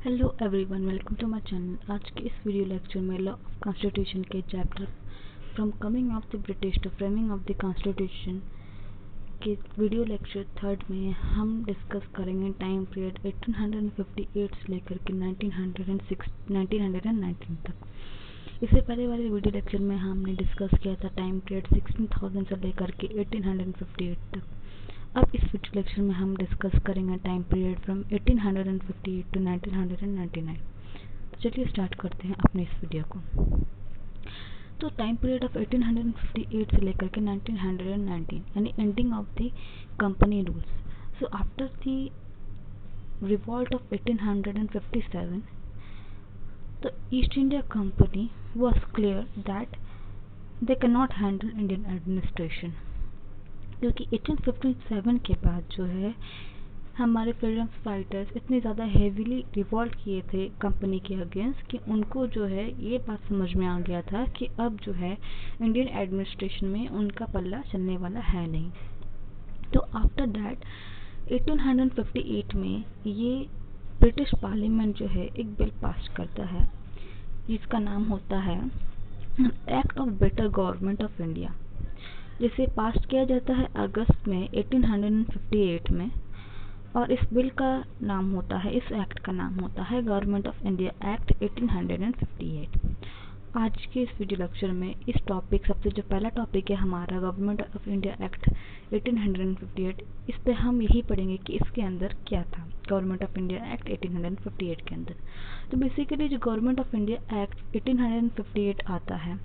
Hello everyone, welcome to my channel. आज के इस वीडियो लेक्चर में लॉ ऑफ कॉन्स्टिट्यूशन के chapter from coming of the British to framing of the constitution के video lecture third में हम discuss करेंगे टाइम पीरियड 1858 से लेकर के 1919 तक। इससे पहले वाले वीडियो लेक्चर में हमने डिस्कस किया था टाइम पीरियड 16,000 से लेकर के 1858 तक। अब इस वीडियो लेक्चर में हम डिस्कस करेंगे टाइम पीरियड फ्रॉम 1858 टू 1999। तो चलिए स्टार्ट करते हैं अपने इस वीडियो को। तो टाइम पीरियड ऑफ 1858 से लेकर के 1919 यानी ending of the company rules. So after the revolt of 1857 the East India Company was clear that they cannot handle Indian administration, क्योंकि 1857 के बाद जो है हमारे फ्रीडम फाइटर्स इतने ज़्यादा हेवीली रिवॉल्ट किए थे कंपनी के अगेंस्ट कि उनको जो है ये बात समझ में आ गया था कि अब जो है इंडियन एडमिनिस्ट्रेशन में उनका पल्ला चलने वाला है नहीं। तो आफ्टर दैट 1858 में ये ब्रिटिश पार्लियामेंट जो है एक बिल पास करता है जिसका नाम होता है act of better government of India, जिसे पास किया जाता है अगस्त में 1858 में। और इस बिल का नाम होता है, इस एक्ट का नाम होता है गवर्नमेंट ऑफ इंडिया एक्ट 1858। आज के इस वीडियो लेक्चर में इस टॉपिक सबसे जो पहला टॉपिक है हमारा गवर्नमेंट ऑफ इंडिया एक्ट 1858, इस पे हम यही पढ़ेंगे कि इसके अंदर क्या था गवर्नमेंट ऑफ इंडिया एक्ट 1858 के अंदर। तो बेसिकली जो गवर्नमेंट ऑफ इंडिया एक्ट 1858 आता है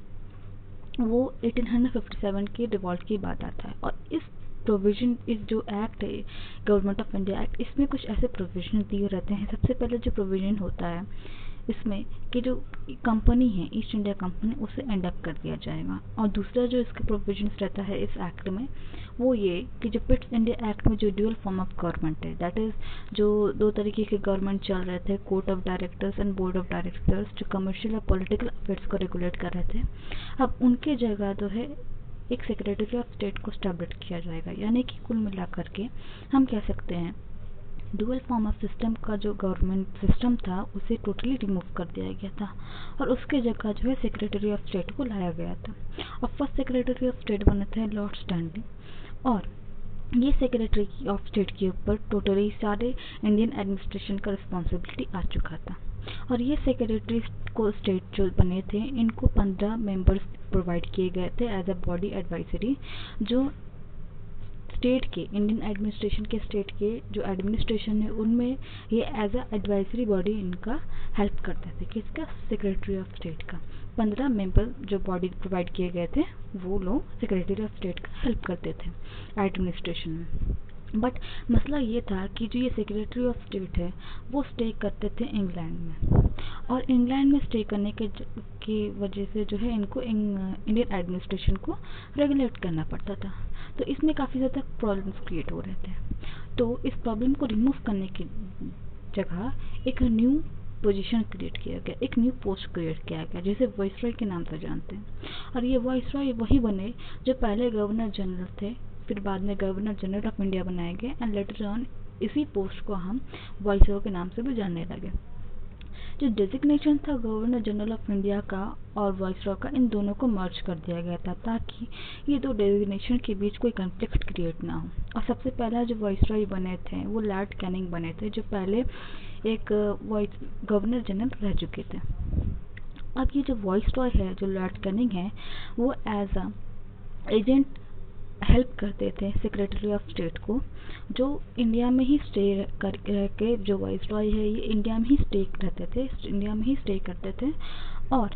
वो 1857 के रिवॉल्ट की बात आता है। और इस प्रोविजन, इस जो एक्ट है गवर्नमेंट ऑफ इंडिया एक्ट, इसमें कुछ ऐसे प्रोविजन दिए रहते हैं। सबसे पहले जो प्रोविजन होता है इसमें कि जो कंपनी है ईस्ट इंडिया कंपनी, उसे एंड अप कर दिया जाएगा। और दूसरा जो इसका प्रोविजन रहता है इस एक्ट में वो ये कि जो पिट्स इंडिया एक्ट में जो ड्यूअल फॉर्म ऑफ गवर्नमेंट है, दैट इज जो दो तरीके के गवर्नमेंट चल रहे थे, court of directors and board of directors, जो कमर्शियल और पॉलिटिकल अफेयर्स को रेगुलेट कर रहे थे, अब उनके जगह जो है एक सेक्रेटरी ऑफ स्टेट को स्टैब्लिश किया जाएगा। यानी कि कुल मिलाकर के हम कह सकते हैं डुअल फॉर्म ऑफ सिस्टम का जो गवर्नमेंट सिस्टम था उसे टोटली रिमूव कर दिया गया था और उसके जगह जो है सेक्रेटरी ऑफ स्टेट को लाया गया था। और फर्स्ट सेक्रेटरी ऑफ स्टेट बने थे लॉर्ड स्टैनली, और ये सेक्रेटरी ऑफ स्टेट के ऊपर टोटली सारे इंडियन एडमिनिस्ट्रेशन का रिस्पॉन्सिबिलिटी आ चुका था। और ये सेक्रेटरी को स्टेट जो बने थे इनको 15 मेंबर्स प्रोवाइड किए गए थे एज अ बॉडी एडवाइजरी, जो स्टेट के इंडियन एडमिनिस्ट्रेशन के स्टेट के जो एडमिनिस्ट्रेशन है उनमें ये एज अ एडवाइजरी बॉडी इनका हेल्प करते थे। किसका? सेक्रेटरी ऑफ स्टेट का। 15 मेंबर जो बॉडी प्रोवाइड किए गए थे वो लोग सेक्रेटरी ऑफ स्टेट का हेल्प करते थे एडमिनिस्ट्रेशन में। बट मसला ये था कि जो ये सेक्रेटरी ऑफ स्टेट है वो स्टे करते थे इंग्लैंड में, और इंग्लैंड में स्टे करने की वजह से जो है इनको इंडियन एडमिनिस्ट्रेशन को रेगुलेट करना पड़ता था। तो इसमें काफ़ी ज़्यादा प्रॉब्लम्स क्रिएट हो रहे थे। तो इस प्रॉब्लम को रिमूव करने की जगह एक न्यू पोजीशन क्रिएट किया गया, एक न्यू पोस्ट क्रिएट किया गया जिसे वाइसरॉय के नाम से जानते हैं। और ये वाइसरॉय वही बने जो पहले गवर्नर जनरल थे, फिर बाद में गवर्नर जनरल ऑफ इंडिया बनाए गए एंड लेटर ऑन इसी पोस्ट को हम वाइसरॉय के नाम से भी जानने लगे। जो डेजिग्नेशन था गवर्नर जनरल ऑफ इंडिया का और वाइसरॉय का, इन दोनों को मर्ज कर दिया गया था ताकि ये दो डेजिग्नेशन के बीच कोई कॉन्फ्लिक्ट क्रिएट ना हो। और सबसे पहला जो वाइसरॉय बने थे वो लॉर्ड कैनिंग बने थे, जो पहले एक गवर्नर जनरल रह चुके थे। अब ये जो वाइसरॉय है, जो लॉर्ड कैनिंग है, वो एज अ एजेंट हेल्प करते थे सेक्रेटरी ऑफ स्टेट को, जो इंडिया में ही स्टे करके, जो वाइसरॉय है ये इंडिया में ही स्टे रहते थे, इंडिया में ही स्टे करते थे। और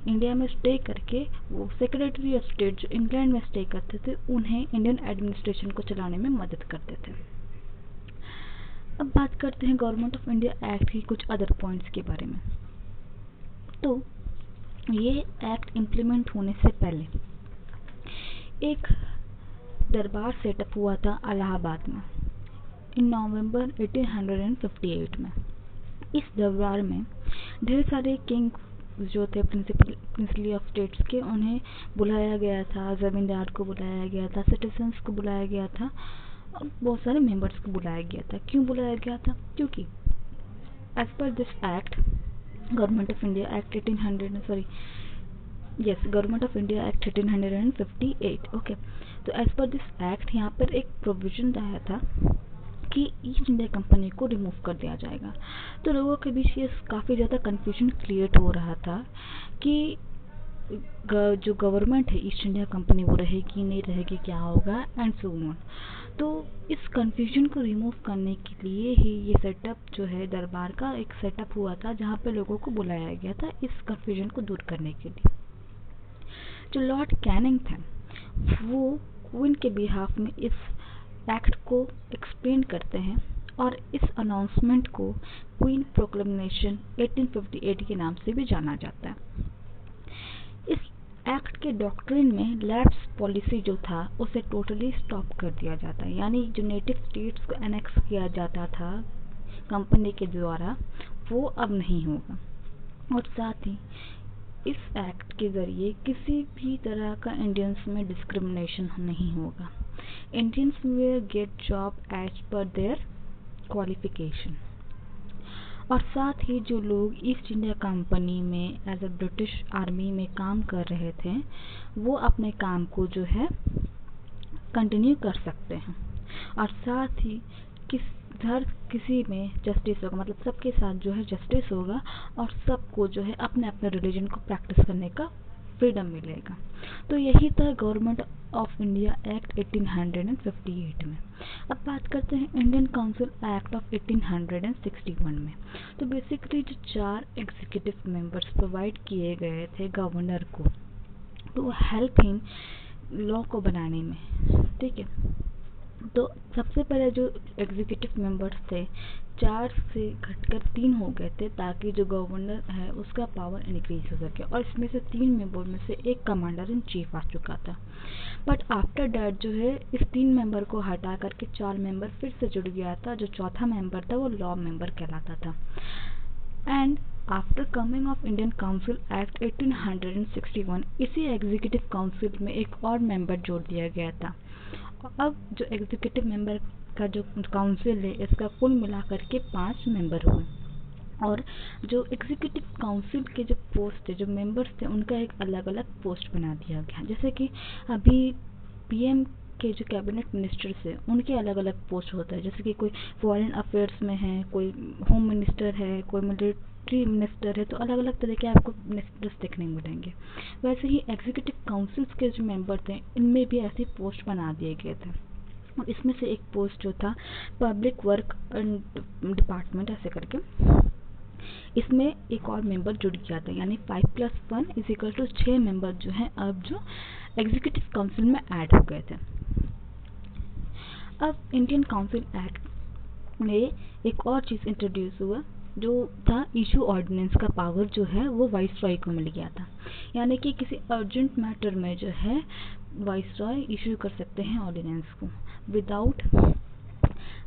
इंडिया में स्टे करके वो सेक्रेटरी ऑफ स्टेट जो इंग्लैंड में स्टे करते थे उन्हें इंडियन एडमिनिस्ट्रेशन को चलाने में मदद करते थे। अब बात करते हैं गवर्नमेंट ऑफ इंडिया एक्ट की कुछ अदर पॉइंट्स के बारे में। तो ये एक्ट इम्प्लीमेंट होने से पहले एक दरबार सेटअप हुआ था इलाहाबाद में इन नवंबर 1858 में। इस दरबार में ढेर सारे किंग जो थे प्रिंसली ऑफ स्टेट्स के, उन्हें बुलाया गया था, जमींदार को बुलाया गया था, सिटीजन्स को बुलाया गया था, और बहुत सारे मेंबर्स को बुलाया गया था। क्यों बुलाया गया था? क्योंकि As per this act, Government of India Act 1800 sorry yes Government of India Act 1858. Okay, तो एज पर दिस एक्ट यहाँ पर एक प्रोविजन आया था कि ईस्ट इंडिया कंपनी को रिमूव कर दिया जाएगा। तो लोगों के बीच ये काफ़ी ज़्यादा कंफ्यूजन क्रिएट हो रहा था कि जो गवर्नमेंट है ईस्ट इंडिया कंपनी वो रहेगी नहीं रहेगी, क्या होगा एंड सो ऑन। तो इस कंफ्यूजन को रिमूव करने के लिए ही ये सेटअप जो है दरबार का एक सेटअप हुआ था, जहाँ पे लोगों को बुलाया गया था इस कंफ्यूजन को दूर करने के लिए। जो लॉर्ड कैनिंग थे वो क्वीन के बिहाफ में इस एक्ट को एक्सप्लेन करते हैं और इस अनाउंसमेंट को क्वीन प्रोक्लेमेशन 1858 के नाम से भी जाना जाता है। इस एक्ट के डॉक्ट्रिन में लैप्स पॉलिसी जो था उसे टोटली स्टॉप कर दिया जाता है, यानी जो नेटिव स्टेट्स को एनेक्स किया जाता था कंपनी के द्वारा वो अब नहीं होगा। और साथ ही इस एक्ट के ज़रिए किसी भी तरह का इंडियंस में डिस्क्रिमिनेशन नहीं होगा। Indians will get job as per their qualification. और साथ ही जो लोग ईस्ट इंडिया कंपनी में एज अ ब्रिटिश आर्मी में काम कर रहे थे वो अपने काम को जो है कंटिन्यू कर सकते हैं। और साथ ही हर किसी में जस्टिस होगा, मतलब सबके साथ जो है जस्टिस होगा और सबको जो है अपने अपने रिलीजन को प्रैक्टिस करने का फ्रीडम मिलेगा। तो यही था गवर्नमेंट ऑफ इंडिया एक्ट 1858 में। अब बात करते हैं इंडियन काउंसिल एक्ट ऑफ 1861 में। तो बेसिकली जो 4 एग्जीक्यूटिव मेंबर्स प्रोवाइड किए गए थे गवर्नर को टू हेल्प हिम लॉ को बनाने में, ठीक है। तो सबसे पहले जो एग्जीक्यूटिव मेंबर्स थे 4 से घटकर 3 हो गए थे ताकि जो गवर्नर है उसका पावर इंक्रीज हो सके, और इसमें से 3 मेंबर में से एक कमांडर इन चीफ आ चुका था। बट आफ्टर डैट जो है इस 3 मेंबर को हटा करके 4 मेंबर फिर से जुड़ गया था। जो चौथा मेंबर था वो लॉ मेंबर कहलाता था। And after coming of Indian council act 1861 इसी एग्जीक्यूटिव काउंसिल में एक और मेंबर जोड़ दिया गया था। अब जो एग्जीक्यूटिव मेंबर का जो काउंसिल है इसका कुल मिलाकर के 5 मेंबर हुए। और जो एग्जीक्यूटिव काउंसिल के जो पोस्ट थे, जो मेंबर्स थे, उनका एक अलग अलग पोस्ट बना दिया गया। जैसे कि अभी पीएम के जो कैबिनेट मिनिस्टर्स हैं उनके अलग अलग पोस्ट होता है, जैसे कि कोई फॉरेन अफेयर्स में है, कोई होम मिनिस्टर है, कोई मिलिट्री मिनिस्टर है, तो अलग अलग तरह के आपको मिनिस्टर्स देखने मिलेंगे। वैसे ही एग्जीक्यूटिव काउंसिल्स के जो मेंबर थे इनमें भी ऐसी पोस्ट बना दिए गए थे। और इसमें से एक पोस्ट जो था पब्लिक वर्क डिपार्टमेंट ऐसे करके, इसमें एक और मेंबर जुड़ गया था, यानी 5+1 = 6 मेंबर जो हैं अब जो एग्जीक्यूटिव काउंसिल में ऐड हो गए थे। अब इंडियन काउंसिल एक्ट में एक और चीज़ इंट्रोड्यूस हुआ जो था इशू ऑर्डिनेंस का पावर जो है वो वाइसरॉय को मिल गया था। यानी कि किसी अर्जेंट मैटर में जो है वाइसरॉय इशू कर सकते हैं ऑर्डिनेंस को without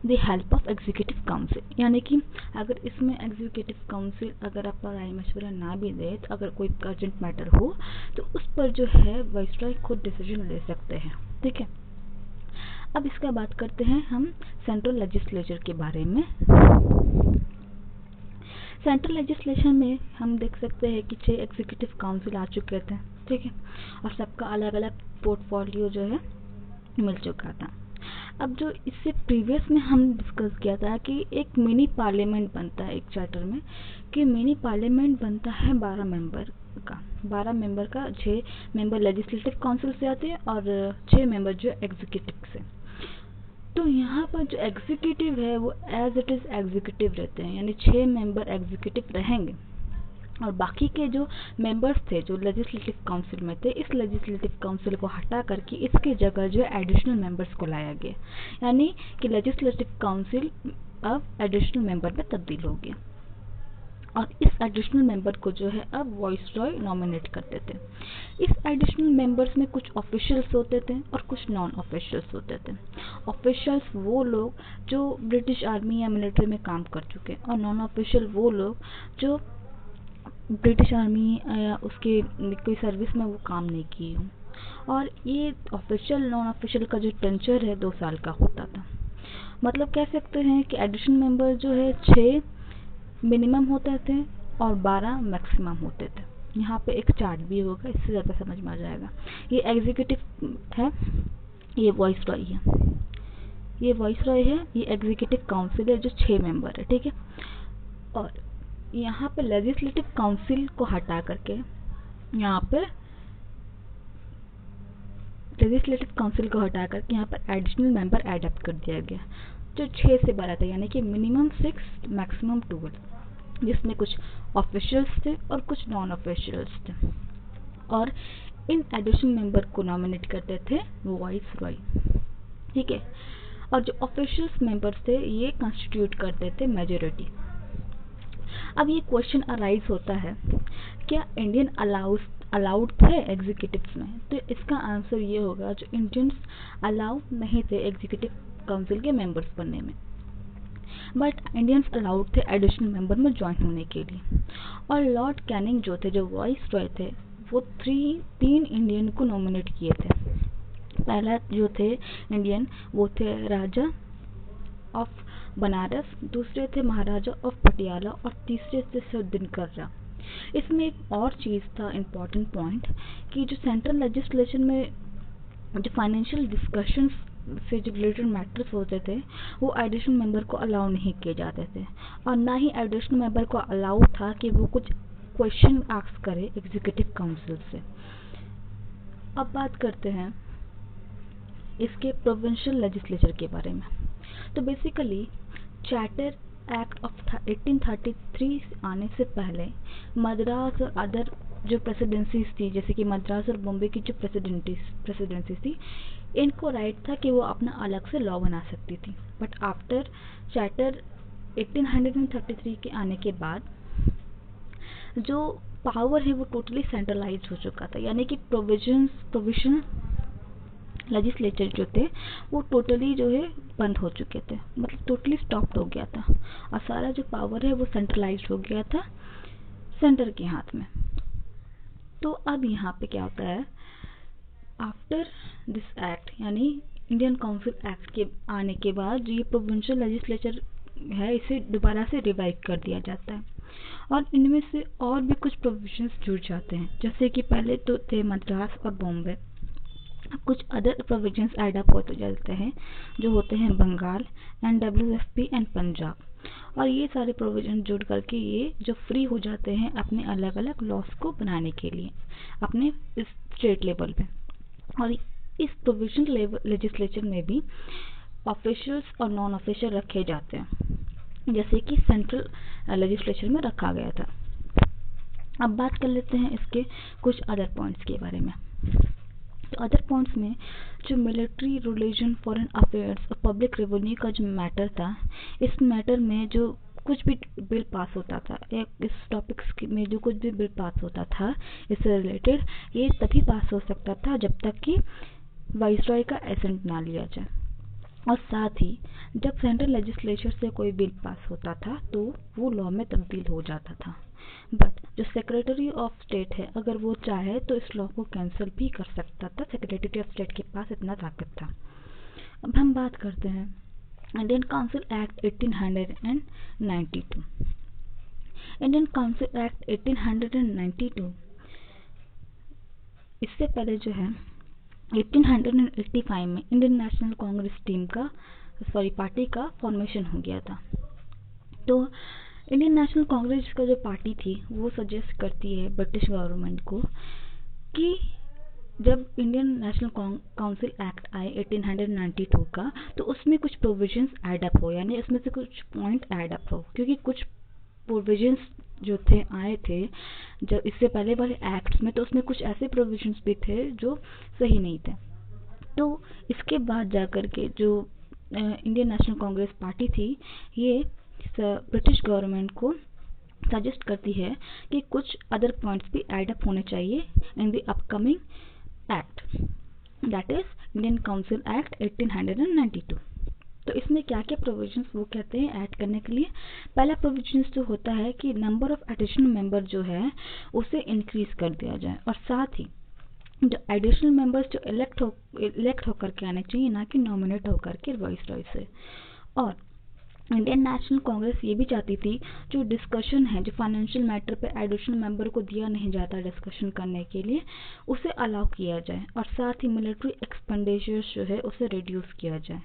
the help of executive council. यानी कि अगर इसमें एग्जीक्यूटिव काउंसिल अगर आपका राय मशवरा ना भी दे, तो अगर कोई अर्जेंट मैटर हो तो उस पर जो है वाइसरॉय खुद डिसीजन ले सकते हैं, ठीक है। अब इसका बात करते हैं हम सेंट्रल लेजिस्लेचर के बारे में। सेंट्रल लेजिस्लेशन में हम देख सकते हैं कि 6 एग्जीक्यूटिव काउंसिल आ चुके थे, ठीक है, और सबका अलग अलग पोर्टफोलियो जो है मिल चुका था। अब जो इससे प्रीवियस में हम डिस्कस किया था कि एक मिनी पार्लियामेंट बनता है एक चार्टर में, कि मिनी पार्लियामेंट बनता है 12 मेंबर का। 12 मेंबर का 6 मेंबर लेजिस्लेटिव काउंसिल से आते हैं और 6 मेंबर जो एग्जीक्यूटिव से। तो यहाँ पर जो एग्जीक्यूटिव है वो एज इट इज़ एग्जीक्यूटिव रहते हैं, यानी 6 मेंबर एग्जीक्यूटिव रहेंगे और बाकी के जो मेंबर्स थे जो लेजिस्लेटिव काउंसिल में थे, इस लेजिस्लेटिव काउंसिल को हटा करके इसके जगह जो एडिशनल मेंबर्स को लाया गया, यानी कि लेजिस्लेटिव काउंसिल अब एडिशनल मेंबर में तब्दील हो गया। और इस एडिशनल मेंबर को जो है अब वाइसरॉय नॉमिनेट करते थे। इस एडिशनल मेंबर्स में कुछ ऑफिशियल्स होते थे और कुछ नॉन ऑफिशियल्स होते थे। ऑफिशियल्स वो लोग जो ब्रिटिश आर्मी या मिलिट्री में काम कर चुके, और नॉन ऑफिशियल वो लोग जो ब्रिटिश आर्मी या उसके कोई सर्विस में वो काम नहीं किए हों। और ये ऑफिशियल नॉन ऑफिशियल का जो टेंचर है 2 साल का होता था। मतलब कह सकते हैं कि एडिशनल मेंबर जो है 6 मिनिमम होते थे और 12 मैक्सिमम होते थे। यहाँ पे एक चार्ट भी होगा, इससे ज़्यादा समझ में आ जाएगा। ये एग्जीक्यूटिव है, ये वॉइस रॉय है, ये वॉइस रॉय है, ये एग्जीक्यूटिव काउंसिल है जो 6 मेंबर है, ठीक है। और यहाँ पे लेजिस्लेटिव काउंसिल को हटा करके यहाँ पे यहाँ पर एडिशनल मेंबर ऐड अप कर दिया गया जो 6 से 12 था, यानी कि मिनिमम 6 मैक्सिमम 12, जिसमें कुछ ऑफिशियल्स थे और कुछ नॉन ऑफिशियल्स थे। और इन एडिशनल मेंबर को नॉमिनेट करते थे वॉइस रॉय, ठीक है। और जो ऑफिशियल्स मेंबर्स थे ये कंस्टिट्यूट करते थे मेजोरिटी। अब ये क्वेश्चन अराइज होता है, क्या इंडियन अलाउड थे एग्जीक्यूटिव्स में? तो इसका आंसर ये होगा, जो इंडियंस अलाउड नहीं थे एग्जीक्यूटिव काउंसिल के मेंबर्स बनने में, बट इंडियंस अलाउड थे एडिशनल मेंबर में ज्वाइन होने के लिए। और लॉर्ड कैनिंग जो थे, जो वॉइस रॉय थे, वो 3 इंडियन को नॉमिनेट किए थे। पहला जो थे इंडियन, वो थे राजा ऑफ बनारस, दूसरे थे महाराजा ऑफ पटियाला और तीसरे थे सर दिनकर राव। इसमें एक और चीज़ था इम्पॉर्टेंट पॉइंट, कि जो सेंट्रल लेजिस्लेशन में जो फाइनेंशियल डिस्कशंस से जो रिलेटेड मैटर्स होते थे वो एडिशनल मेंबर को अलाउ नहीं किए जाते थे, और ना ही एडिशनल मेंबर को अलाउ था कि वो कुछ क्वेश्चन आस्क करे एग्जीक्यूटिव काउंसिल से। अब बात करते हैं इसके प्रोविंशियल लेजिस्लेचर के बारे में। तो बेसिकली चार्टर एक्ट ऑफ 1833 आने से पहले मद्रास और अदर जो प्रेसिडेंसीज थी, जैसे कि मद्रास और बॉम्बे की जो प्रेसिडेंसीज थी, इनको राइट था कि वो अपना अलग से लॉ बना सकती थी। बट आफ्टर चार्टर 1833 के आने के बाद जो पावर है वो टोटली सेंट्रलाइज हो चुका था, यानी कि प्रोविजन लेजिस्लेचर जो थे वो टोटली जो है बंद हो चुके थे, मतलब टोटली स्टॉप्ड हो गया था, और सारा जो पावर है वो सेंट्रलाइज हो गया था सेंटर के हाथ में। तो अब यहाँ पे क्या होता है, आफ्टर दिस एक्ट यानी इंडियन काउंसिल एक्ट के आने के बाद जो ये प्रोविंशियल लेजिस्लेचर है इसे दोबारा से रिवाइव कर दिया जाता है, और इनमें से और भी कुछ प्रोविजंस जुड़ जाते हैं, जैसे कि पहले तो थे मद्रास और बॉम्बे, कुछ अदर प्रोविजंस ऐड अप होते जाते हैं जो होते हैं Bengal and WFP and Punjab, और ये सारे प्रोविजन जुड़ करके ये जो फ्री हो जाते हैं अपने अलग अलग लॉस को बनाने के लिए अपने इस स्टेट लेवल पे। और इस प्रोविजन लेजिस्लेचर में भी ऑफिशियल्स और नॉन ऑफिशियल रखे जाते हैं, जैसे कि सेंट्रल लेजिस्लेचर में रखा गया था। अब बात कर लेते हैं इसके कुछ अदर पॉइंट्स के बारे में। तो अदर पॉइंट्स में जो मिलिट्री, रिलीजन, फॉरेन अफेयर्स और पब्लिक रेवेन्यू का जो मैटर था, इस मैटर में जो कुछ भी बिल पास होता था, इस टॉपिक्स में जो कुछ भी बिल पास होता था इससे रिलेटेड, ये तभी पास हो सकता था जब तक कि वाइसरॉय का एसेंट ना लिया जाए। और साथ ही जब सेंट्रल लेजिस्लेचर से कोई बिल पास होता था तो वो लॉ में तब्दील हो जाता था, बट जो सेक्रेटरी ऑफ स्टेट है अगर वो चाहे तो इस लॉ को कैंसिल भी कर सकता था, सेक्रेटरी ऑफ स्टेट के पास इतना ताकत था। अब हम बात करते हैं Indian council act 1892। Indian council act 1892 इससे पहले जो है 1885 में इंडियन नेशनल कांग्रेस पार्टी का फॉर्मेशन हो गया था। तो इंडियन नेशनल कांग्रेस का जो पार्टी थी वो सजेस्ट करती है ब्रिटिश गवर्नमेंट को कि जब इंडियन नेशनल काउंसिल एक्ट आए 1892 का, तो उसमें कुछ प्रोविजंस ऐड अप हो, यानी इसमें से कुछ पॉइंट ऐड अप हो, क्योंकि कुछ प्रोविजंस जो थे आए थे जब इससे पहले वाले एक्ट्स में, तो उसमें कुछ ऐसे प्रोविजंस भी थे जो सही नहीं थे। तो इसके बाद जाकर के जो इंडियन नेशनल कांग्रेस पार्टी थी ये ब्रिटिश गवर्नमेंट को सजेस्ट करती है कि कुछ अदर पॉइंट्स भी ऐड अप होने चाहिए in the upcoming act, that is Indian council act 1892। तो इसमें क्या क्या प्रोविजंस वो कहते हैं ऐड करने के लिए। पहला प्रोविजंस जो होता है कि नंबर ऑफ एडिशनल मेंबर जो है उसे इंक्रीज कर दिया जाए, और साथ ही जो एडिशनल मेंबर्स जो इलेक्ट होकर के आने चाहिए, ना कि नॉमिनेट होकर के वॉइस रॉय से। और इंडियन नेशनल कांग्रेस ये भी चाहती थी जो डिस्कशन है, जो फाइनेंशियल मैटर पे एडिशनल मेंबर को दिया नहीं जाता डिस्कशन करने के लिए, उसे अलाउ किया जाए और साथ ही मिलिट्री एक्सपेंडिचर्स जो है उसे रिड्यूस किया जाए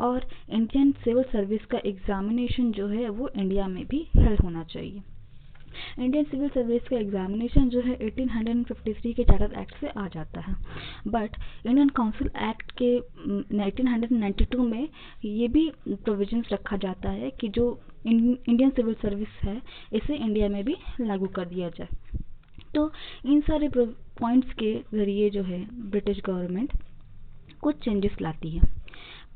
और इंडियन सिविल सर्विस का एग्जामिनेशन जो है वो इंडिया में भी हेल्ड होना चाहिए। इंडियन सिविल सर्विस का एग्जामिनेशन जो है 1853 के चार्टर एक्ट से आ जाता है, बट इंडियन काउंसिल एक्ट के 1992 में ये भी प्रोविजंस रखा जाता है कि जो इंडियन सिविल सर्विस है इसे इंडिया में भी लागू कर दिया जाए। तो इन सारे पॉइंट्स के ज़रिए जो है ब्रिटिश गवर्नमेंट कुछ चेंजेस लाती है।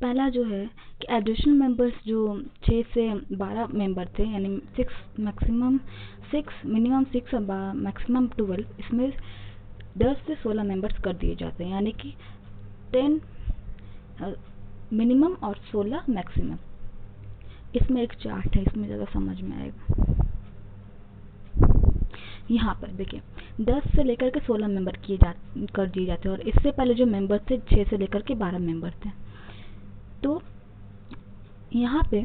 पहला जो है कि एडिशनल मेंबर्स जो 6 से 12 मेंबर थे, यानी मिनिमम 6 और मैक्सिमम 12, इसमें 10 से 16 मेंबर्स कर दिए जाते हैं, यानी कि 10 मिनिमम और 16 मैक्सिमम। इसमें एक चार्ट है, इसमें ज़्यादा समझ में आएगा। यहाँ पर देखिए 10 से लेकर के 16 मेंबर कर दिए जाते हैं और इससे पहले जो मेंबर थे 6 से लेकर के 12 मेंबर थे। तो यहाँ पे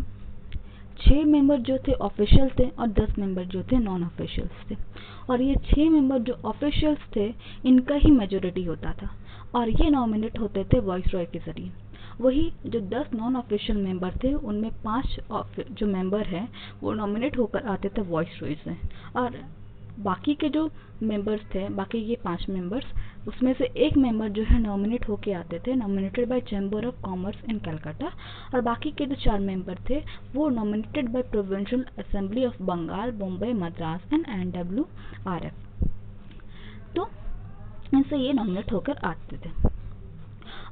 6 मेंबर जो थे ऑफिशियल थे और 10 मेंबर जो थे नॉन ऑफिशियल्स थे, और ये 6 मेंबर जो ऑफिशियल्स थे इनका ही मेजोरिटी होता था और ये नॉमिनेट होते थे वॉइस रॉय के जरिए। वही जो 10 नॉन ऑफिशियल मेंबर थे उनमें 5 जो मेंबर हैं वो नॉमिनेट होकर आते थे वॉइस रॉय से, और बाकी के जो मेंबर्स थे, बाकी ये 5 मेंबर्स, उसमें से एक मेंबर जो है नॉमिनेट होके आते थे, nominated by chamber of commerce in Calcutta, और बाकी के जो 4 मेंबर थे वो nominated by provincial assembly of Bengal, Bombay, Madras and NWRF। तो इनसे ये नॉमिनेट होकर आते थे।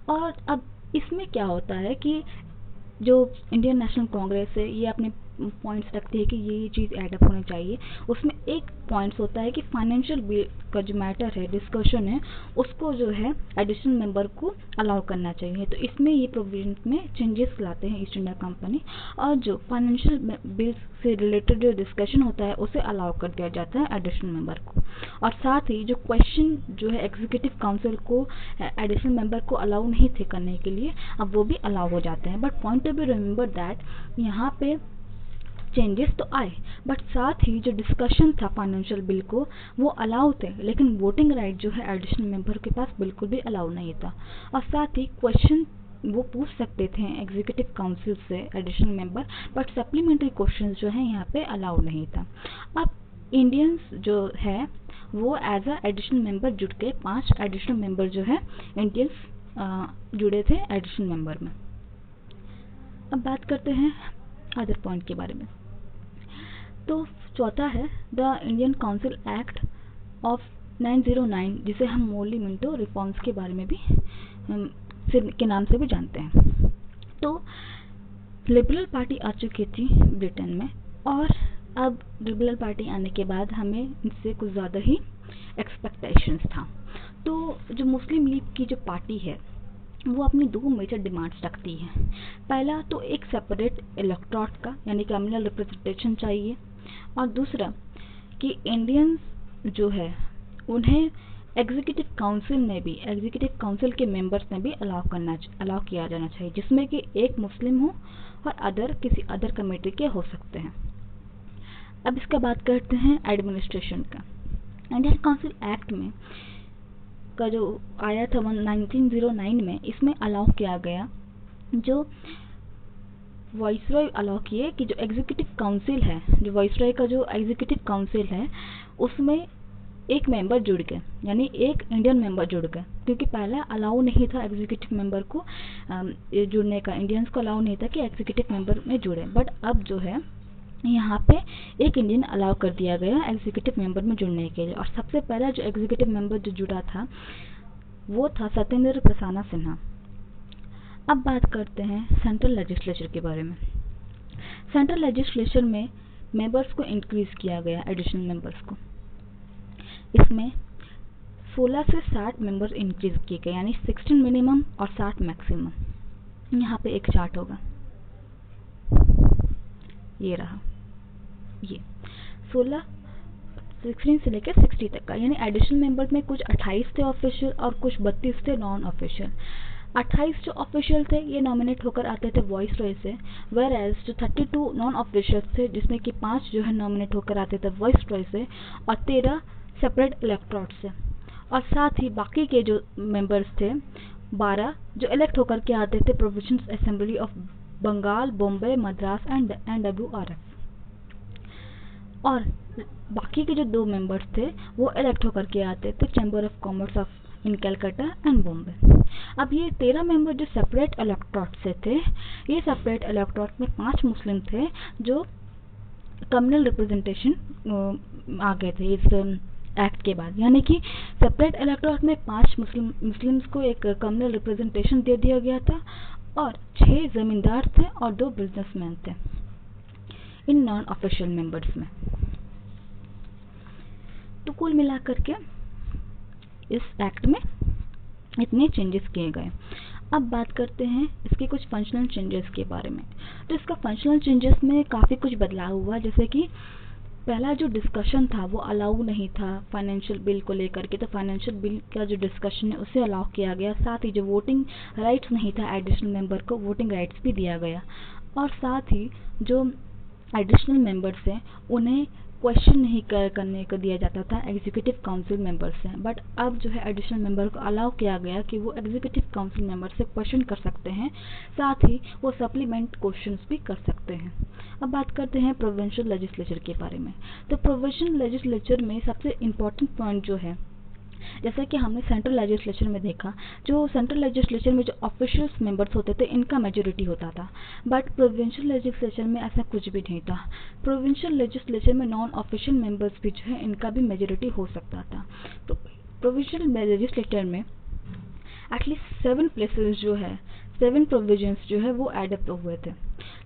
और अब इसमें क्या होता है कि जो इंडियन नेशनल कांग्रेस है ये अपने पॉइंट्स रखती है कि ये चीज़ एडअप होनी चाहिए। उसमें एक पॉइंट्स होता है कि फाइनेंशियल बिल का जो मैटर है, डिस्कशन है, उसको जो है एडिशनल मेंबर को अलाउ करना चाहिए। तो इसमें ये प्रोविजन में चेंजेस लाते हैं ईस्ट इंडिया कंपनी, और जो फाइनेंशियल बिल्स से रिलेटेड जो डिस्कशन होता है उसे अलाउ कर दिया जाता है एडिशनल मेंबर को। और साथ ही जो क्वेश्चन जो है एग्जीक्यूटिव काउंसिल को एडिशनल मेंबर को अलाउ नहीं थे करने के लिए, अब वो भी अलाउ हो जाते हैं। But point to be remember that यहाँ पे चेंजेस तो आए, बट साथ ही जो डिस्कशन था फाइनेंशियल बिल को वो अलाउ थे, लेकिन वोटिंग राइट जो है एडिशनल मेंबर के पास बिल्कुल भी अलाउ नहीं था। और साथ ही क्वेश्चन वो पूछ सकते थे एग्जीक्यूटिव काउंसिल से additional member, but supplementary question जो है यहाँ पे अलाउ नहीं था। अब इंडियंस जो है वो एज अ एडिशनल मेंबर जुड़ के 5 एडिशनल मेंबर जो है इंडियंस जुड़े थे एडिशनल मेंबर में। अब बात करते हैं अदर पॉइंट के बारे में। तो चौथा है the Indian council act of 909, जिसे हम मोरली मिंटो रिफॉर्म्स के बारे में भी के नाम से भी जानते हैं। तो लिबरल पार्टी आ चुकी थी ब्रिटेन में, और अब लिबरल पार्टी आने के बाद हमें इनसे कुछ ज़्यादा ही एक्सपेक्टेशंस था। तो जो मुस्लिम लीग की जो पार्टी है वो अपनी 2 मेजर डिमांड्स रखती है। पहला तो एक सेपरेट इलेक्टोरेट का, यानी कम्युनल रिप्रेजेंटेशन चाहिए, और दूसरा कि इंडियंस जो है उन्हें एग्जीक्यूटिव काउंसिल के मेंबर्स में भी अलाउ किया जाना चाहिए, जिसमें कि एक मुस्लिम हो और किसी अदर कमेटी के हो सकते हैं। अब इसका बात करते हैं एडमिनिस्ट्रेशन का। इंडियन काउंसिल एक्ट में का जो आया था 1909 में, इसमें अलाउ किया गया जो वॉइसरॉय अलाउ किए कि जो एग्जीक्यूटिव काउंसिल है, जो वॉइसरॉय का जो एग्जीक्यूटिव काउंसिल है उसमें एक मेंबर जुड़ गए, यानी एक इंडियन मेंबर जुड़ गए, क्योंकि पहले अलाउ नहीं था एग्जीक्यूटिव मेंबर को जुड़ने का, इंडियंस को अलाउ नहीं था कि एग्जीक्यूटिव मेंबर में जुड़े। बट अब जो है यहाँ पे एक इंडियन अलाउ कर दिया गया एग्जीक्यूटिव मेंबर में जुड़ने के लिए, और सबसे पहला जो एग्जीक्यूटिव मेंबर जो जुड़ा था वो था सत्येंद्र प्रसाद सिन्हा। अब बात करते हैं सेंट्रल लेजिस्लेचर के बारे में। सेंट्रल लेजिस्लेचर में मेंबर्स को इंक्रीज किया गया, एडिशनल मेंबर्स को। इसमें 16 से 60 मेंबर्स इंक्रीज किए गए, यानी 16 मिनिमम और 60 मैक्सिमम। यहाँ पे एक चार्ट होगा, ये रहा, ये 16 से लेकर 60 तक का, यानी एडिशनल मेंबर में कुछ 28 थे ऑफिशियल और कुछ 32 थे नॉन ऑफिशियल। 28 जो ऑफिशियल थे ये नॉमिनेट होकर आते थे वॉइस रॉय से, वेयर एज जो 32 नॉन ऑफिशियल थे जिसमें कि 5 जो है नॉमिनेट होकर आते थे वॉइस रॉय से और 13 सेपरेट इलेक्टोरेट से। और साथ ही बाकी के जो मेंबर्स थे 12 जो इलेक्ट होकर के आते थे provincial assembly of Bengal, Bombay, Madras and NWRF। और बाकी के जो 2 मेंबर्स थे वो इलेक्ट होकर के आते थे chamber of commerce of in Calcutta and Bombay. अब ये 13 मेंबर जो सेपरेट इलेक्टोरेट से थे, ये सेपरेट इलेक्टोरेट में 5 मुस्लिम थे जो कम्युनल रिप्रेजेंटेशन आ गए थे इस एक्ट के बाद, यानी कि सेपरेट इलेक्टोरेट में 5 मुस्लिम्स को एक कम्युनल रिप्रेजेंटेशन दे दिया गया था और 6 जमींदार थे और 2 बिजनेसमैन थे इन नॉन ऑफिशियल मेंबर्स में। तो कुल मिलाकर के इस एक्ट में इतने चेंजेस किए गए। अब बात करते हैं इसके कुछ फंक्शनल चेंजेस के बारे में। तो इसका फंक्शनल चेंजेस में काफ़ी कुछ बदलाव हुआ, जैसे कि पहला जो डिस्कशन था वो अलाउ नहीं था फाइनेंशियल बिल को लेकर के, तो फाइनेंशियल बिल का जो डिस्कशन है उसे अलाउ किया गया। साथ ही जो वोटिंग राइट्स नहीं था एडिशनल मेंबर को, वोटिंग राइट्स भी दिया गया। और साथ ही जो एडिशनल मेंबर्स हैं उन्हें क्वेश्चन नहीं करने को दिया जाता था एग्जीक्यूटिव काउंसिल मेंबर से, बट अब जो है एडिशनल मेंबर को अलाउ किया गया कि वो एग्जीक्यूटिव काउंसिल मेंबर से क्वेश्चन कर सकते हैं, साथ ही वो सप्लीमेंट क्वेश्चंस भी कर सकते हैं। अब बात करते हैं प्रोविंशियल लेजिस्लेचर के बारे में। तो प्रोविंशियल लेजिस्लेचर में सबसे इम्पोर्टेंट पॉइंट जो है, जैसा कि हमने सेंट्रल लेजिस्लेचर में देखा, जो सेंट्रल लेजिस्लेचर में जो ऑफिशियल्स मेंबर्स होते थे इनका मेजोरिटी होता था, बट प्रोविंशियल लेजिस्लेचर में ऐसा कुछ भी नहीं था। प्रोविंशियल लेजिस्लेचर में नॉन ऑफिशियल मेंबर्स भी जो है इनका भी मेजोरिटी हो सकता था। तो प्रोविंशियल लेजिस्लेचर में एटलीस्ट 7 प्लेसेस जो है 7 प्रोविजंस जो है वो एडप्ट हुए थे,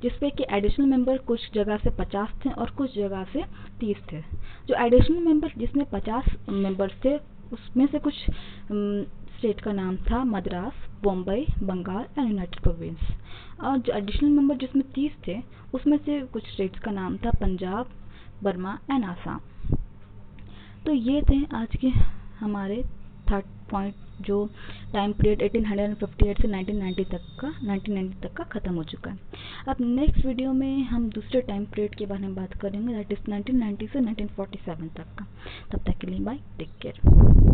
जिसपे कि एडिशनल मेंबर कुछ जगह से 50 थे और कुछ जगह से 30 थे। जो एडिशनल मेंबर जिसमें 50 मेंबर्स थे उसमें से कुछ स्टेट का नाम था Madras, Bombay, Bengal and united province. और जो एडिशनल मेंबर जिसमें 30 थे उसमें से कुछ स्टेट्स का नाम था पंजाब, बर्मा एंड आसाम। तो ये थे आज के हमारे 3rd पॉइंट, जो टाइम पीरियड 1858 से 1990 तक का ख़त्म हो चुका है। अब नेक्स्ट वीडियो में हम दूसरे टाइम पीरियड के बारे में बात करेंगे, दैट इज़ 1990 से 1947 तक का। तब तक के लिए बाय, टेक केयर।